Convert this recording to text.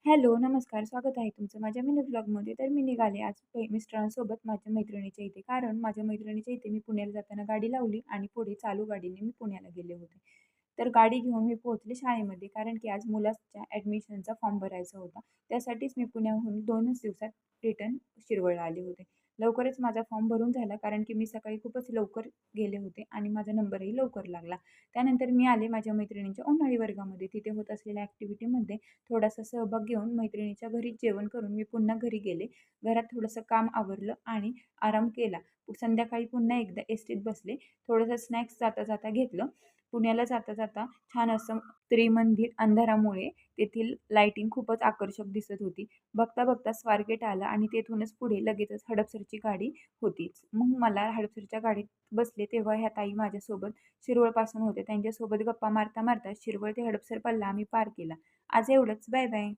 Hello, नमस्कार. स्वागत आहे तुमचं माझ्या मिनी व्लॉगमध्ये. तर मी निघाले आज मिस्टरांसोबत माझ्या मैत्रिणीच्या इथे. कारण माझ्या मैत्रिणीच्या इथे मी पुण्याला जाताना गाडी लावली आणि पुढे चालू गाडीने मी पुण्याला गेले होते. तर गाडी घेऊन मी पोहोचले शाळेमध्ये. कारण की आज मुलाच्या ॲडमिशनचा फॉर्म भरायचा होता. त्यासाठीच मी पुण्याहून 2च दिवसात रिटर्न शिरवळला आले होते. लवकरच माझा फॉर्म भरून झाला कारण की मी सकाळी खूपच लवकर गेले होते आणि माझा नंबरही लवकर लागला. त्यानंतर मी आले माझ्या मैत्रिणींच्या उन्हाळी वर्गामध्ये. तिथे होत असलेल्या ॲक्टिव्हिटीमध्ये थोडासा सहभाग घेऊन मैत्रिणीच्या घरी जेवण करून मी पुन्हा घरी गेले. घरात थोडंसं काम आवरलं आणि आराम केला. संध्याकाळी पुन्हा एकदा एस-टीत बसले. थोडंसं स्नॅक्स जाता-जाता घेतलं. पुण्याला जाता-जाता छान असं त्रिमंदिर अंधारामुळे तेथील लाइटिंग खूपच आकर्षक दिसत होती. बघता-बघता स्वारगेट आला आणि तेथूनच पुढे लगेचच हडपसरची गाडी होतीच. मग मला हडपसरच्या गाडीत बसले तेव्हा ह्या ताई माझ्यासोबत शिरवळपासून होत्या. त्यांच्यासोबत गप्पा मारता-मारता शिरवळ ते हडपसर पल्ला आम्ही पार केला. आज एवढंच. Bye bye.